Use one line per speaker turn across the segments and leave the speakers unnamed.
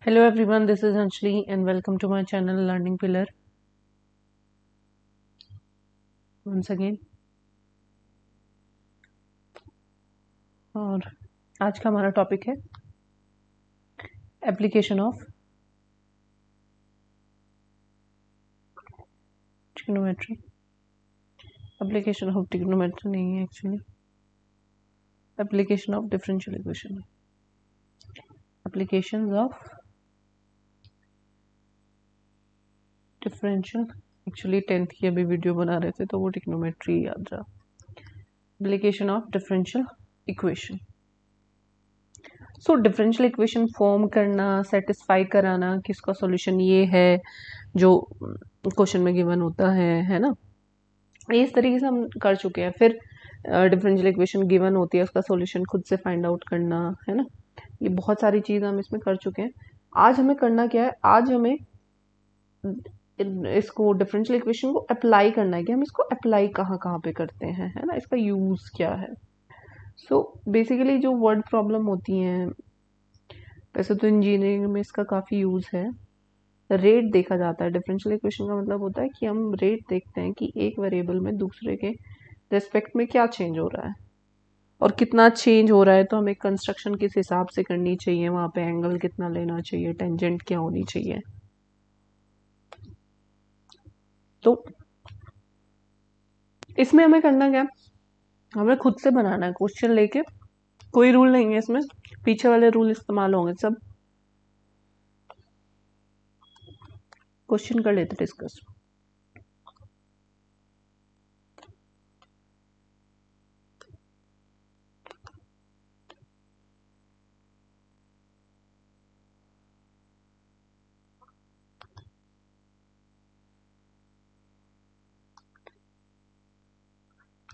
Hello everyone, this is Anjali and welcome to my channel Learning Pillar. Once again, और आज का हमारा topic है application of trigonometry. Application of trigonometry नहीं है actually, application of differential equation. Applications of differential, actually 10th की अभी video बना रहे थे तो वो ट्रिग्नोमेट्री याद रहा। Application of differential equation. So differential equation form करना, सेटिस्फाई कराना कि इसका सॉल्यूशन ये है जो क्वेश्चन में गिवन होता है ना, इस तरीके से हम कर चुके हैं। फिर डिफरेंशियल इक्वेशन गिवन होती है, उसका सॉल्यूशन खुद से फाइंड आउट करना, है ना, ये बहुत सारी चीज़ हम इसमें कर चुके हैं। आज हमें करना क्या है, आज हमें इसको डिफरेंशियल इक्वेशन को अप्लाई करना है कि हम इसको अप्लाई कहाँ कहाँ पे करते हैं, है ना, इसका यूज़ क्या है। सो बेसिकली जो वर्ड प्रॉब्लम होती हैं, वैसे तो इंजीनियरिंग में इसका काफ़ी यूज़ है। रेट देखा जाता है, डिफरेंशियल इक्वेशन का मतलब होता है कि हम रेट देखते हैं कि एक वेरिएबल में दूसरे के रेस्पेक्ट में क्या चेंज हो रहा है और कितना चेंज हो रहा है, तो हमें कंस्ट्रक्शन किस हिसाब से करनी चाहिए, वहाँ पे एंगल कितना लेना चाहिए, टेंजेंट क्या होनी चाहिए। तो इसमें हमें करना क्या, हमें खुद से बनाना है क्वेश्चन लेके, कोई रूल नहीं है इसमें, पीछे वाले रूल इस्तेमाल होंगे सब। क्वेश्चन कर लेते डिस्कस।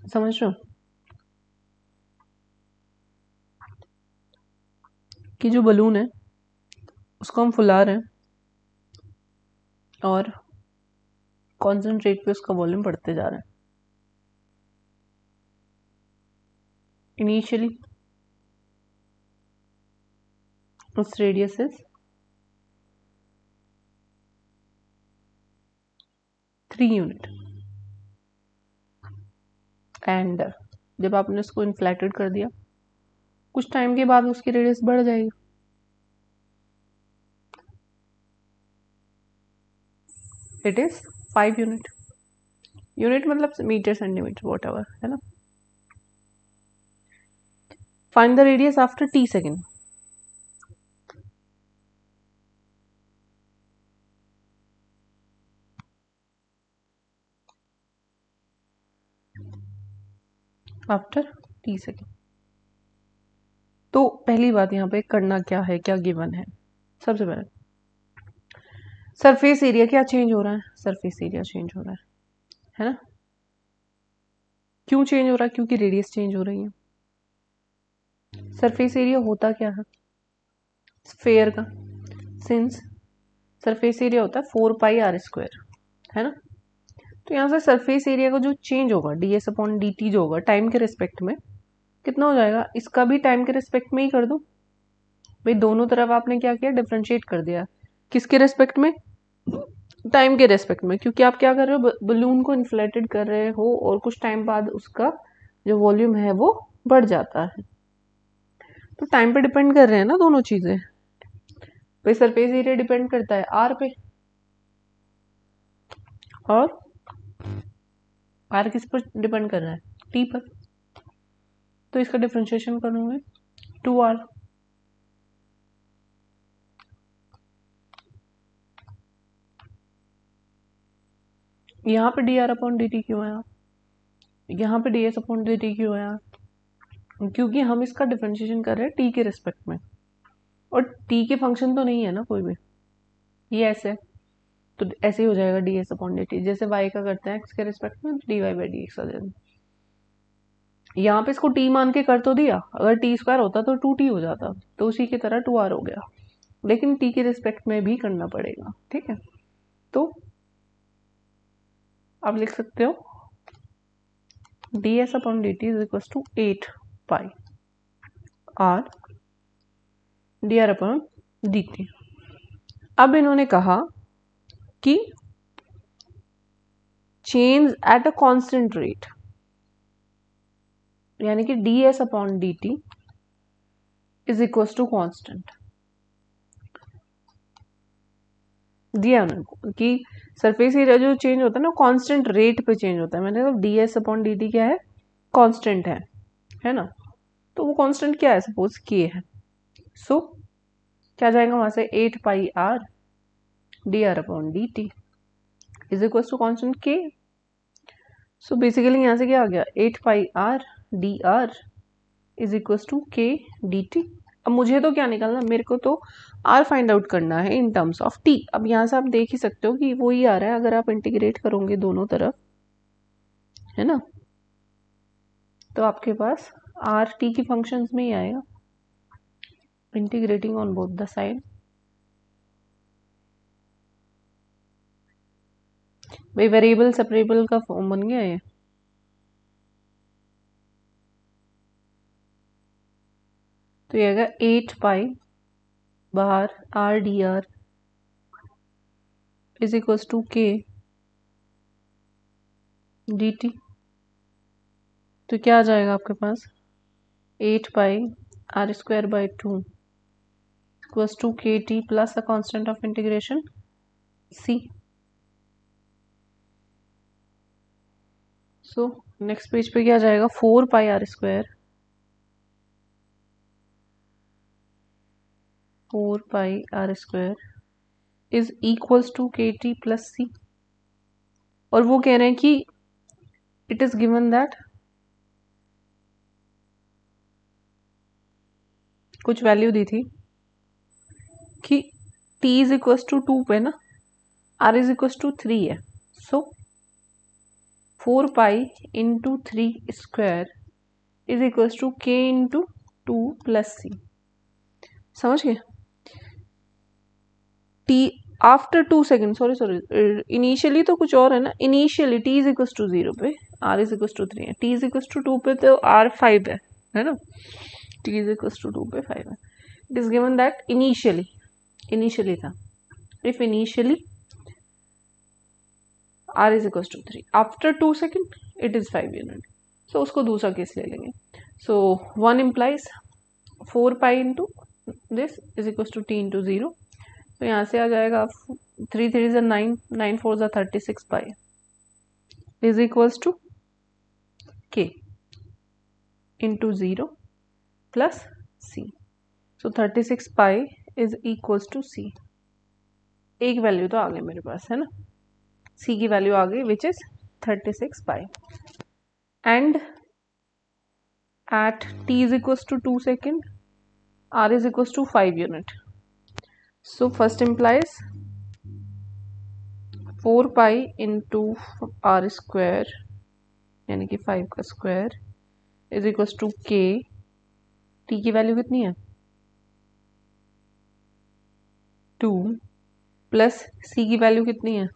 समझ रहे हो कि जो बलून है उसको हम फुला रहे हैं और कॉन्सेंट्रेट पे उसका वॉल्यूम बढ़ते जा रहा है। इनिशियली उस रेडियस इज 3 यूनिट एंड जब आपने उसको इन्फ्लेटेड कर दिया, कुछ टाइम के बाद उसकी रेडियस बढ़ जाएगी। It is 5 unit. यूनिट मतलब मीटर, सेंटीमीटर, वॉट एवर, है ना। Find the radius after t second. After t second. तो पहली बात यहाँ पे करना क्या है, क्या गिवन है। सबसे पहले सरफेस एरिया क्या चेंज हो रहा है, सरफेस एरिया चेंज हो रहा है ना। क्यों चेंज हो रहा है, क्योंकि रेडियस चेंज हो रही है। सरफेस एरिया होता क्या है स्फेयर का, सिंस सरफेस एरिया होता है 4πr², है ना। तो यहाँ से सरफेस एरिया का जो चेंज होगा ds/dt जो होगा टाइम के रिस्पेक्ट में कितना हो जाएगा, इसका भी टाइम के रिस्पेक्ट में ही कर दो भाई। दोनों तरफ आपने क्या किया, डिफरेंशिएट कर दिया। किसके रिस्पेक्ट में, टाइम के रिस्पेक्ट में, क्योंकि आप क्या कर रहे हो, बलून को इन्फ्लेटेड कर रहे हो और कुछ टाइम बाद उसका जो वॉल्यूम है वो बढ़ जाता है। तो टाइम पे डिपेंड कर रहे हैं ना दोनों चीजें। भाई सरफेस एरिया डिपेंड करता है आर पे, और आर किस पर डिपेंड कर रहा है, टी पर। तो इसका डिफरेंशिएशन करूंगे 2r। यहाँ पे dr/dt क्यों आया, यहाँ पे ds/dt क्यों आया, क्योंकि हम इसका डिफरेंशिएशन कर रहे हैं t के रिस्पेक्ट में, और t के फंक्शन तो नहीं है ना कोई भी, ये ऐसे, तो ऐसे ही हो जाएगा ds/dt, जैसे y का करते हैं x के रिस्पेक्ट में, dy/dx आ जाएगा। यहाँ पे इसको t मान के कर तो दिया, अगर t² होता तो 2t हो जाता, तो उसी की तरह 2r हो गया, लेकिन t के रिस्पेक्ट में भी करना पड़ेगा, ठीक है। तो आप लिख सकते हो ds/dt is equal to 8πr dr/dt। अब इन्होंने कहा कि change at a constant rate, यानी कि ds upon dt is equal to constant दिया उनको कि सरफेस एरिया जो चेंज होता है ना कांस्टेंट रेट पे चेंज होता है। मैंने कहा ds अपॉन dt क्या है, कांस्टेंट है ना। तो वो कांस्टेंट क्या है, सपोज k है। सो क्या जाएगा वहां से 8 pi r dr upon dt is equal to constant k। So basically यहाँ से क्या आ गया, 8 pi r dr is equal to k dt। अब मुझे तो क्या निकालना, मेरे को तो r फाइंड आउट करना है इन टर्म्स ऑफ t। अब यहाँ से आप देख ही सकते हो कि वो ही आ रहा है अगर आप इंटीग्रेट करोगे दोनों तरफ, है ना, तो आपके पास r t की फंक्शंस में ही आएगा, integrating on both the side. भाई वेरिएबल सेपरेबल का फॉर्म बन गया है। तो ये आएगा 8 पाई बाहर r dr is equal to k dt। तो क्या आ जाएगा आपके पास, 8 pi r square by 2 equals to के T plus the constant of integration c। So next page पे क्या आ जाएगा, 4 pi r square 4 pi r square is equals to के टी प्लस c। और वो कह रहे हैं कि इट इज गिवन दैट कुछ वैल्यू दी थी कि t इज इक्वल्स टू 2 पे ना r इज इक्वल्स टू 3 है। So 4 pi into 3 square is equals to k into 2 plus c। समझ गए, t after 2 second, sorry initially तो कुछ और है ना, initially t is equals to 0 पे r इज इक्वल्स टू 3 है, t इज इक्वल्स टू 2 पे तो r 5 है ना, t इज इक्वल्स टू 2 पे 5 है। It is given that initially था, if initially r is equals to 3 after 2 second it is 5 unit. So उसको दूसरा केस ले लेंगे। So 1 implies 4 pi into this is equals to t into 0। तो यहाँ से आ जाएगा 3 3 ज़ा 9 9 4 ज़ा 36 pi is equals to k into 0 plus c। So 36 pi is equals to c। एक वैल्यू तो आ गई मेरे पास, है ना, c की वैल्यू आ गई which is 36 pi. And at t is equals to 2 second r is equals to 5 unit. So first implies 4 pi into r square यानी कि 5 का square is equals to k। t की वैल्यू कितनी है, 2 plus c की value कितनी है,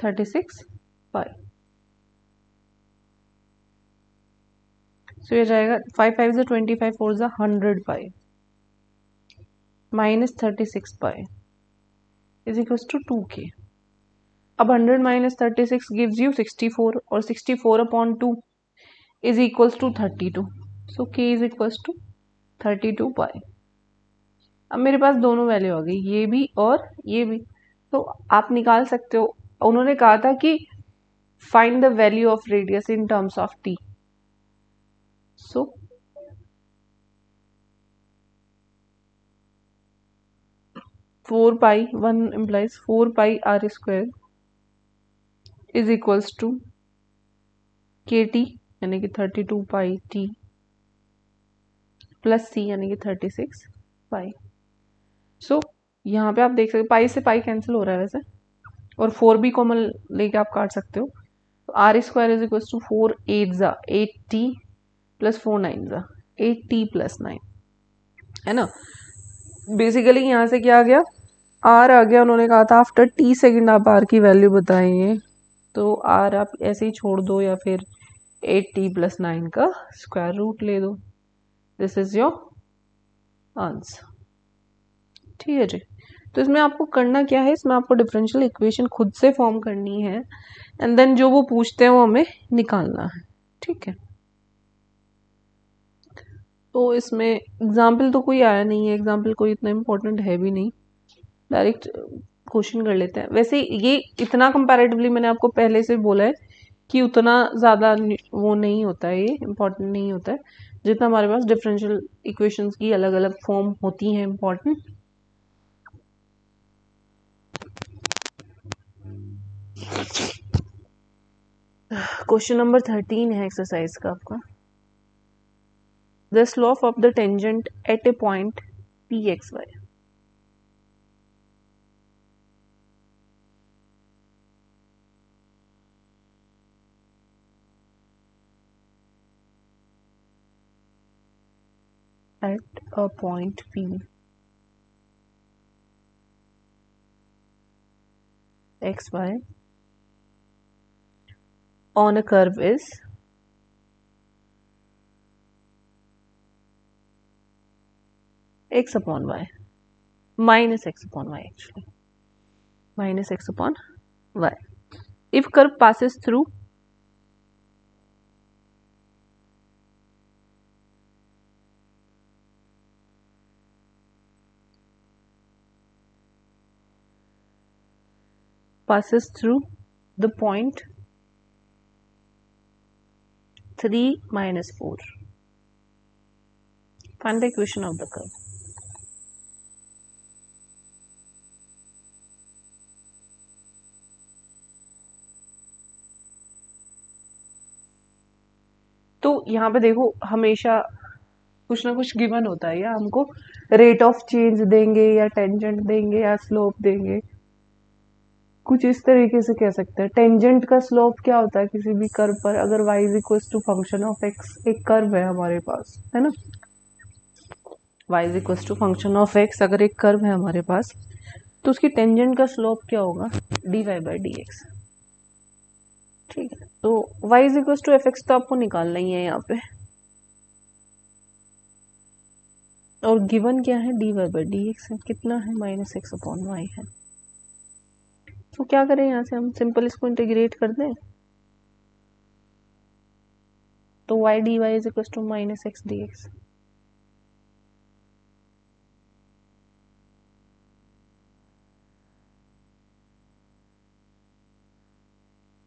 36 पाई। सो ये जाएगा 5 5 ज़ा 25 4 ज़ा 100 pi minus 36 pi is equals to 2k। अब 100 माइनस 36 गिव्स यू 64 और 64 upon 2 is equals to 32। So k is equals to 32 pi. अब मेरे पास दोनों वैल्यू आ गई, ये भी और ये भी, तो आप निकाल सकते हो। उन्होंने कहा था कि find the value of radius in terms of t। So 4 pi 1 implies 4 pi r square is equals to के टी यानी कि 32 पाई t प्लस c यानी कि 36 पाई। सो यहाँ पे आप देख सकते पाई से पाई कैंसिल हो रहा है वैसे, और 4 भी कॉमन लेके आप काट सकते हो। तो r square is equal to 4 8 ज़ा 8t प्लस 4 9 ज़ा 8t प्लस 9, है ना। बेसिकली यहाँ से क्या आ गया, आर आ गया। उन्होंने कहा था आफ्टर t सेकेंड आप आर की वैल्यू बताएंगे, तो आर आप ऐसे ही छोड़ दो या फिर 8t प्लस 9 का स्क्वायर रूट ले दो। दिस इज योर आंसर, ठीक है जी। तो इसमें आपको करना क्या है, इसमें आपको डिफरेंशियल इक्वेशन खुद से फॉर्म करनी है एंड देन जो वो पूछते हैं वो हमें निकालना है, ठीक है। तो इसमें एग्जाम्पल तो कोई आया नहीं है, एग्जाम्पल कोई इतना इम्पोर्टेंट है भी नहीं, डायरेक्ट क्वेश्चन कर लेते हैं। वैसे ये इतना कंपैरेटिवली मैंने आपको पहले से बोला है कि उतना ज़्यादा वो नहीं होता है, ये इम्पोर्टेंट नहीं होता है जितना हमारे पास डिफरेंशियल इक्वेशंस की अलग अलग फॉर्म होती हैं इम्पोर्टेंट। क्वेश्चन नंबर 13 है एक्सरसाइज का आपका। The slope of the tangent at a point p x y. At a point P xy on a curve is x upon y minus x upon y, actually minus x upon y. If curve passes through the point 3 minus 4, find the equation of the curve. तो यहाँ पे देखो हमेशा कुछ ना कुछ given होता है, या हमको रेट ऑफ चेंज देंगे या टेंजेंट देंगे या स्लोप देंगे, कुछ इस तरीके से कह सकते हैं। टेंजेंट का स्लोप क्या होता है किसी भी कर्व पर, अगर y is equal to function of x, एक कर्व है हमारे पास, है ना, y is equal to function of x, अगर एक कर्व है हमारे पास तो उसकी टेंजेंट का स्लोप क्या होगा, dy बाई डी एक्स, ठीक है। तो y is equal to f x तो आपको निकालना ही है यहाँ पे, और गिवन क्या है, dy बाई डी एक्स है, कितना है, माइनस एक्स अपॉन वाई है। तो क्या करें, यहाँ से हम सिंपल इसको इंटीग्रेट कर दें, तो y dy is equal to minus x d x.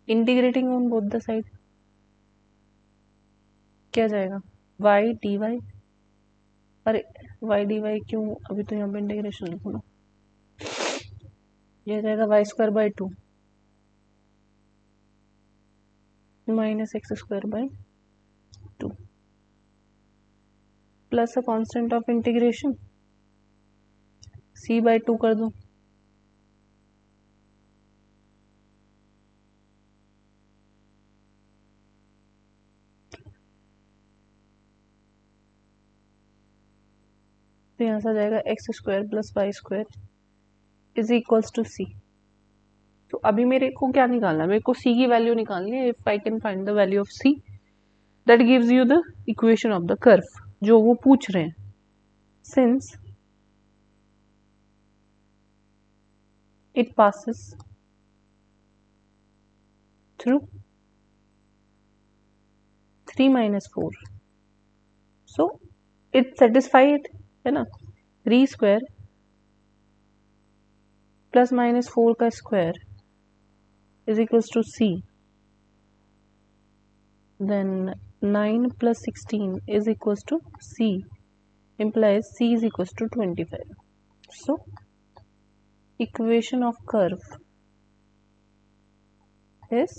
Integrating on both the side क्या जाएगा, y dy, अरे y dy क्यों, अभी तो यहाँ पे इंटीग्रेशन लिखो ना, यह जाएगा Y square by 2 minus X square by 2 plus a constant of integration c by 2 कर दो, तो यहाँ से आ जाएगा X square plus Y square is equals to C. तो अभी मेरे को क्या निकालना है, मेरे को c की वैल्यू निकालनी है। If I can find the value of c that gives you the equation of the curve जो वो पूछ रहे हैं। Since it passes through 3 minus 4, so it satisfied, है ना, 3 स्क्वायर प्लस माइनस 4 का square is equals to c, then 9 plus 16 is equals to c, implies c is equals to 25. So equation of curve is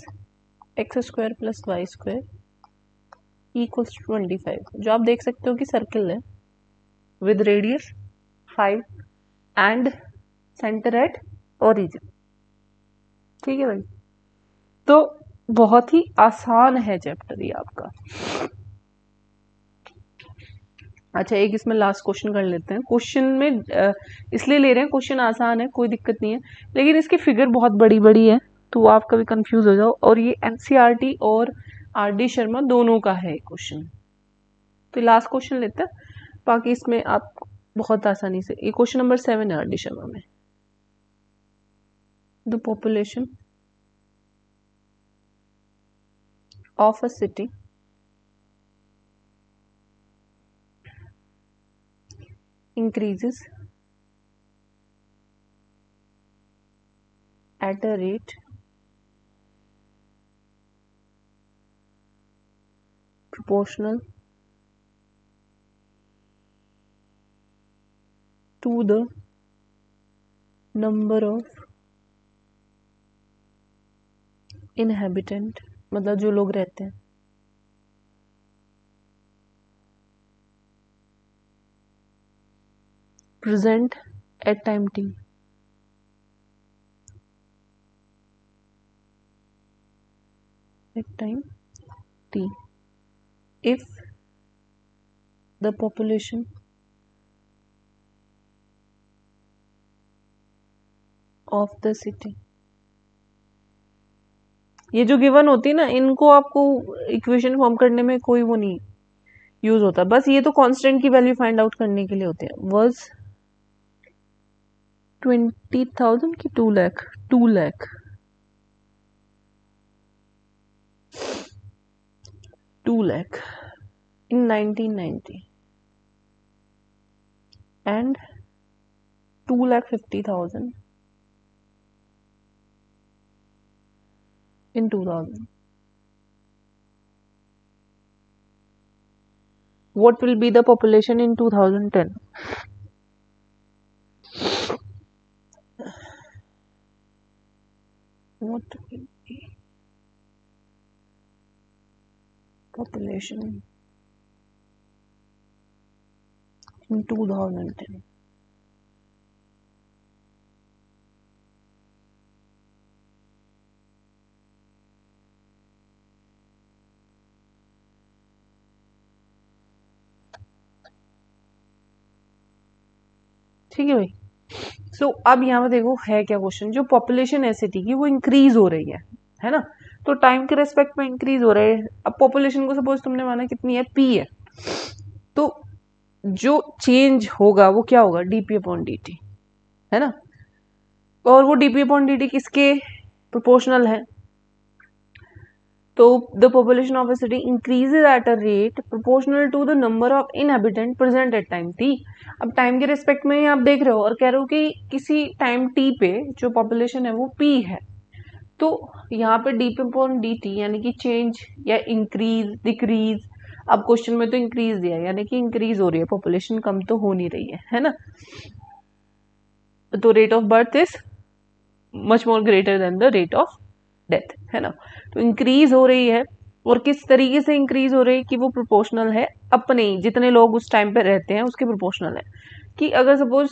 x square plus y square equals to 25, जो आप देख सकते हो कि circle है with radius 5 and center at origin, ठीक है भाई। तो बहुत ही आसान है चैप्टर ये आपका। अच्छा एक इसमें लास्ट क्वेश्चन कर लेते हैं। क्वेश्चन में इसलिए ले रहे हैं, क्वेश्चन आसान है, कोई दिक्कत नहीं है, लेकिन इसकी फिगर बहुत बड़ी बड़ी है तो आप कभी कंफ्यूज हो जाओ, और ये एनसीईआरटी और आरडी शर्मा दोनों का है क्वेश्चन। तो लास्ट क्वेश्चन लेते हैं, बाकी इसमें आप बहुत आसानी से, ये क्वेश्चन नंबर 7 है आरडी शर्मा में, the population of a city increases at a rate proportional to the number of inhabitant, मतलब जो लोग रहते हैं, present at time t. At time t, if the population of the city, ये जो given होती है ना, इनको आपको इक्वेशन फॉर्म करने में कोई वो नहीं यूज होता, बस ये तो कांस्टेंट की वैल्यू फाइंड आउट करने के लिए होते हैं. वर्स 20,000 की 2 lakh 2 lakh 2 lakh in 1990 and 2,50,000 in 2000. What will be the population in 2010? What will be population in 2010? ठीक है भाई. सो अब यहाँ पे देखो है क्या क्वेश्चन, जो पॉपुलेशन है सिटी की वो इंक्रीज हो रही है ना, तो टाइम के रेस्पेक्ट में इंक्रीज हो रहा है. अब पॉपुलेशन को सपोज तुमने माना कितनी है, पी है, तो जो चेंज होगा वो क्या होगा, डीपी अपॉन डी है ना, और वो डीपी अपॉन डी किसके प्रोपोर्शनल है, तो the population of a city increases at a rate proportional to the number of inhabitant present at time t. अब टाइम के रिस्पेक्ट में आप देख रहे हो और कह रहे हो कि किसी टाइम टी पे जो पॉपुलेशन है वो पी है, तो यहाँ पे D P upon D T यानी कि चेंज या इंक्रीज डिक्रीज, अब क्वेश्चन में तो इंक्रीज दिया है यानी कि इंक्रीज हो रही है पॉपुलेशन, कम तो हो नहीं रही है ना, तो rate of birth is much more greater than the rate of death है ना, तो इंक्रीज हो रही है. और किस तरीके से इंक्रीज हो रही है कि वो प्रोपोर्शनल है अपने जितने लोग उस टाइम पे रहते हैं उसके प्रोपोर्शनल है. कि अगर सपोज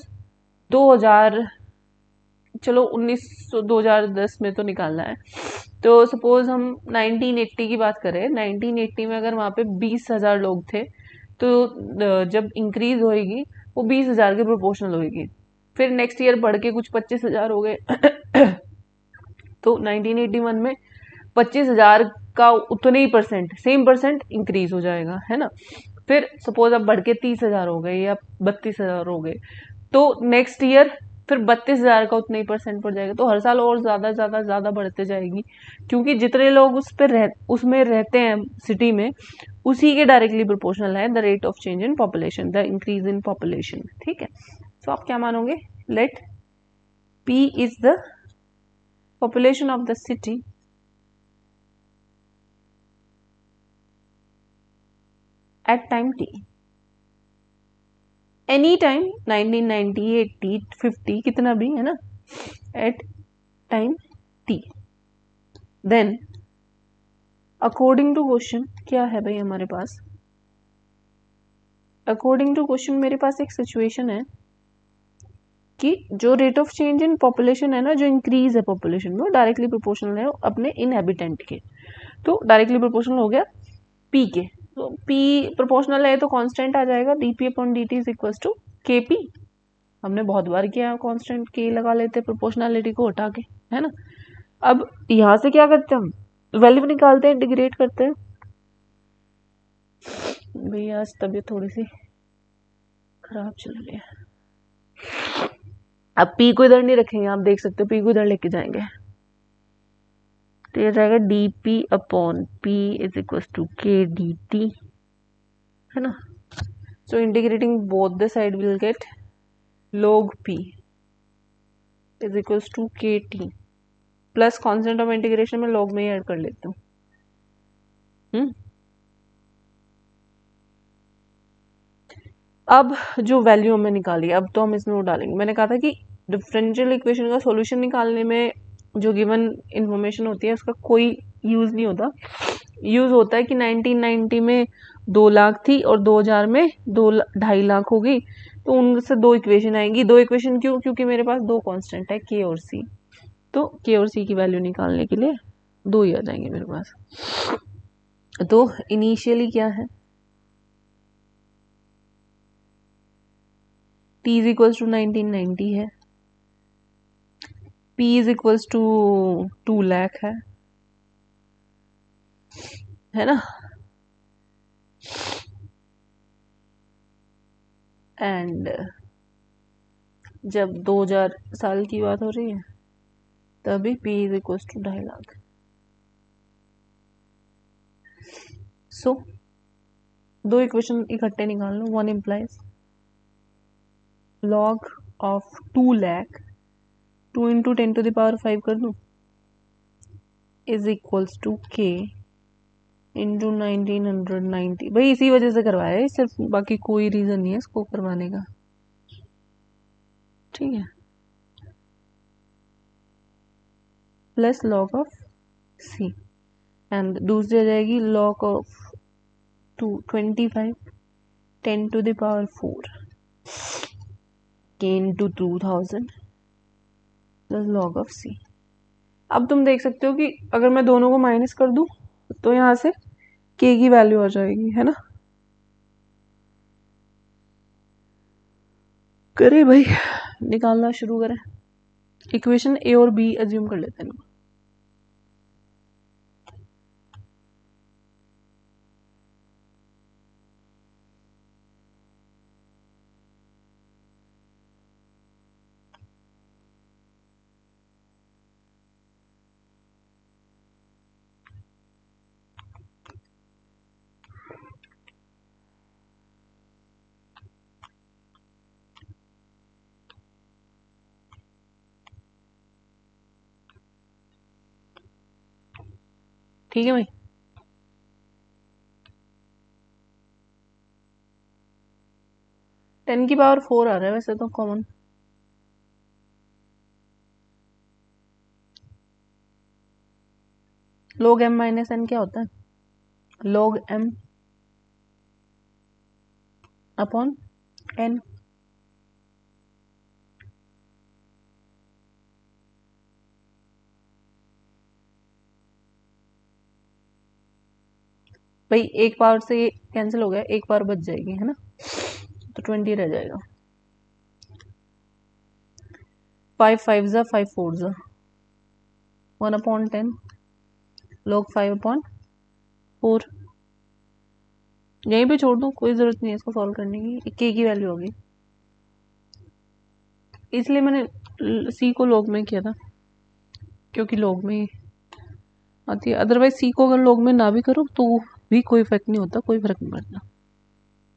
2000, चलो 2010 में तो निकालना है, तो सपोज हम 1980 की बात करें, 1980 में अगर वहां पे 20,000 लोग थे, तो जब इंक्रीज होएगी वो 20,000 के प्रोपोर्शनल होएगी. फिर नेक्स्ट ईयर बढ़ के कुछ 25,000 हो गए तो 1981 में 25,000 का उतने ही परसेंट, सेम परसेंट इंक्रीज हो जाएगा है ना. फिर सपोज अब बढ़ के 30,000 हो गए या 32,000 हो गए, तो नेक्स्ट ईयर फिर 32,000 का उतना ही परसेंट पड़ जाएगा, तो हर साल और ज्यादा ज्यादा ज्यादा बढ़ते जाएगी, क्योंकि जितने लोग उसमें रहते हैं सिटी में, उसी के डायरेक्टली प्रोपोर्शनल है the rate of change in population, the increase in population. ठीक है, तो आप क्या मानोगे, let p is the population of the city at time t, any time 1990 80 50 कितना भी है ना, at time t. then according to question क्या है भाई हमारे पास, according to question मेरे पास एक सिचुएशन है कि जो rate of change in population है ना, जो इंक्रीज है पॉपुलेशन में, वो डायरेक्टली प्रोपोर्शनल है अपने इनहेबिटेंट के, तो डायरेक्टली प्रोपोर्शनल हो गया पी के. तो पी प्रोपोर्शनल है तो कांस्टेंट आ जाएगा, d p upon d is equal to k p. हमने बहुत बार किया, कांस्टेंट के लगा लेते प्रोपोर्शनलिटी को हटा के है ना. अब यहां से क्या करते हैं, हम वैल्यू निकालते हैं, इंटीग्रेट करते हैं. भैया आज तबीयत थोड़ी सी खराब चल रही है. अब पी को इधर नहीं रखेंगे, आप देख सकते हो पी को इधर लेके जाएंगे तो ये जाएगा D P upon P is equal to K D T, है ना। So integrating both the side will get log p is equal to के T plus constant of integration में log में ही ऐड कर लेती हूँ। अब जो वैल्यू हमें निकाली, अब तो हम इसमें वो डालेंगे। मैंने कहा था कि डिफरेंशियल इक्वेशन का सॉल्यूशन निकालने में जो गिवन इंफॉर्मेशन होती है उसका कोई यूज नहीं होता। यूज होता है कि 1990 में 2 लाख थी और 2000 में 2.5 लाख हो गई, तो उनसे 2 इक्वेशन आएंगी। 2 इक्वेशन क्यों? क्योंकि मेरे पास 2 कांस्टेंट है के और सी, तो के और सी की वैल्यू निकालने के लिए 2 ही आ जाएंगे मेरे पास। तो इनिशियली क्या है, t इज इक्वल्स टू 1990 है, p is equals to 2 lakh है ना, एंड जब 2000 साल की बात हो रही है तभी p is equals to 2.5 lakh. So 2 equation इकट्ठे निकाल लो। 1 implies log of 2 lakh 2 into 10 to the power 5 कर दूं is equals to k into 1990। भाई इसी वजह से करवाया है सिर्फ, बाकी कोई रीजन नहीं है इसको करवाने का, ठीक है। Plus log of c and दूसरी आ जाएगी log of 25 10 to the power 4 k into 2000 plus log of c। अब तुम देख सकते हो कि अगर मैं दोनों को माइनस कर दूं तो यहाँ से k की वैल्यू आ जाएगी, है ना। करे भाई, निकालना शुरू करें। इक्वेशन ए और बी अज्यूम कर लेते हैं। ठीक है भाई, टेन की पावर 4 आ रहा है वैसे तो common. log m minus n क्या होता है? log m upon n। भाई एक पावर से ये कैंसिल हो गया, एक पावर बच जाएगी, है ना, तो 20 रह जाएगा। 5 5 जा 5 4 जा 1 अपॉन 10 log 5 अपॉन 4। यहीं पे छोड़ दूं, कोई जरूरत नहीं है इसको सॉल्व करने की, k की वैल्यू होगी, इसलिए मैंने c को log में किया था क्योंकि log में आती है। अदरवाइज c को अगर log में ना भी करो तो भी कोई इफेक्ट नहीं होता, कोई फर्क नहीं पड़ता,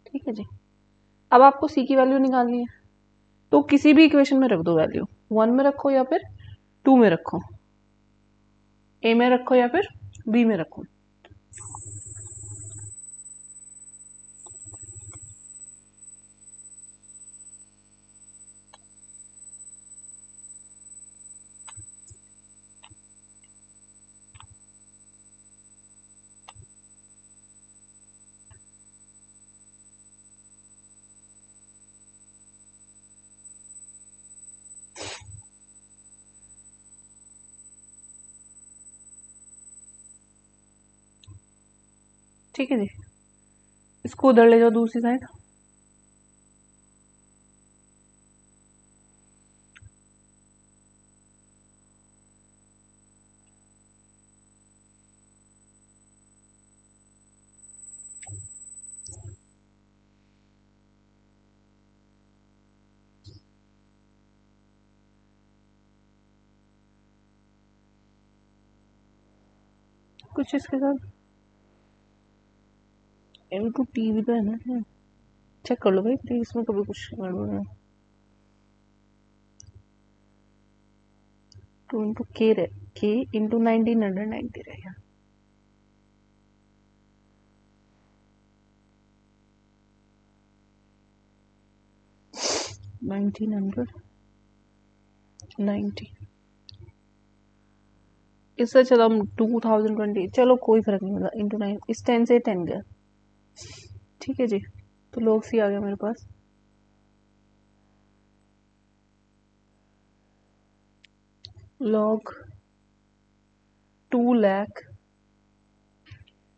ठीक है जी। अब आपको c की वैल्यू निकालनी है तो किसी भी इक्वेशन में रख दो वैल्यू, 1 में रखो या फिर 2 में रखो, a में रखो या फिर b में रखो। ठीक है जी, इसको उधर ले जाओ दूसरी साइड। कुछ इसके साथ? इनटू टी भी तो है ना, चेक कर लो भाई प्लीज, इसमें कभी कुछ गड़बड़ है। 2 इंटू के रहे, के इंटू 1990 रहेगा। इससे चलो हम 2020, चलो कोई फर्क नहीं होगा, इंटू 9, इस 10 से 10 गया। ठीक है जी, तो log C आ गया मेरे पास। log 2 lakh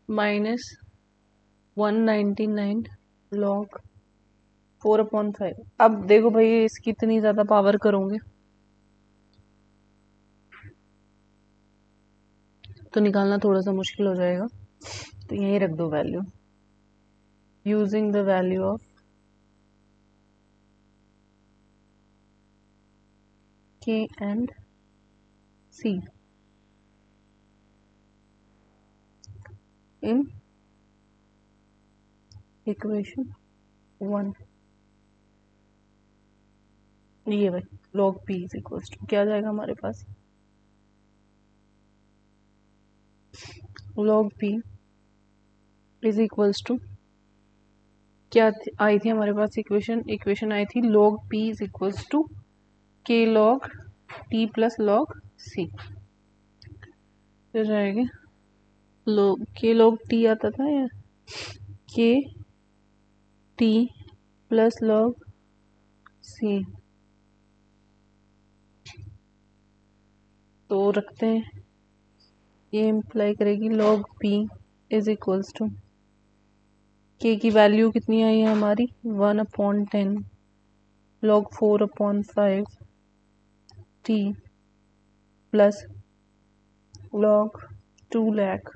minus 199 log 4/5। अब देखो भाई इसकी इतनी ज्यादा पावर करोगे तो निकालना थोड़ा सा मुश्किल हो जाएगा, तो यहीं रख दो value, using the value of k and c in equation 1। ये भाई log p is equal to क्या जाएगा हमारे पास, log p is equals to क्या आई थी हमारे पास इक्वेशन आई थी log p is equals to k log t plus log c। क्या जाएगा, log k log t आता था या k t plus log c, तो रखते हैं, ये इम्प्लाई करेगी log p is equals to k की वैल्यू कितनी आई है हमारी 1/10 log 4/5 t plus log 2 lakh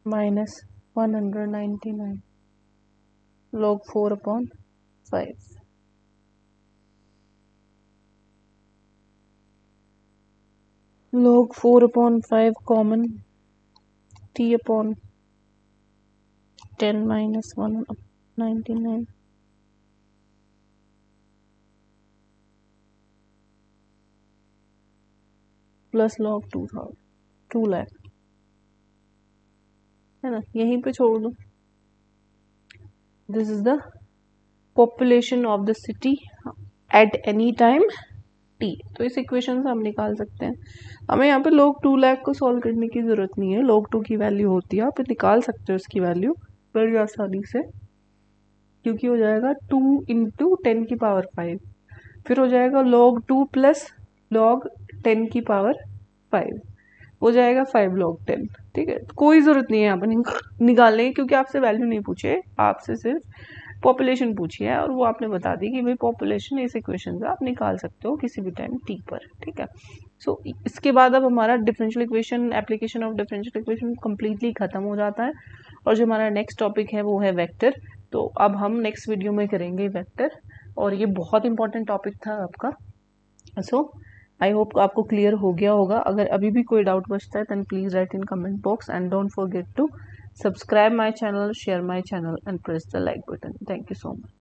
minus 199 log 4/5। log 4/5 common, t/10 minus 199 plus log 2 lakh, है ना, यहीं पे छोड़ दो। This is the population of the city at any time t। तो इस इक्वेशन से हम निकाल सकते हैं, हमें यहाँ पे log 2 लाख को सॉल्व करने की जरूरत नहीं है, log 2 की वैल्यू होती है, आप निकाल सकते हो इसकी वैल्यू बड़ी आसानी से, क्योंकि हो जाएगा 2 इंटू 10 की पावर 5, फिर हो जाएगा log 2 प्लस log 10 की पावर 5, हो जाएगा 5 log 10। ठीक है, कोई जरूरत नहीं है यहाँ पर निकालने की, क्योंकि आपसे वैल्यू नहीं पूछे, आपसे सिर्फ पॉपुलेशन पूछी है और वो आपने बता दी कि भाई पॉपुलेशन इस इक्वेशन से आप निकाल सकते हो किसी भी टाइम t पर। ठीक है, सो इसके बाद अब हमारा differential equation, application of differential equation completely खत्म हो जाता है, और जो हमारा नेक्स्ट टॉपिक है वो है वेक्टर। तो अब हम नेक्स्ट वीडियो में करेंगे वेक्टर, और ये बहुत इंपॉर्टेंट टॉपिक था आपका। सो आई होप आपको क्लियर हो गया होगा। अगर अभी भी कोई डाउट बचता है then please write in comment box, and don't forget to subscribe my channel, share my channel and press the like button. Thank you so much.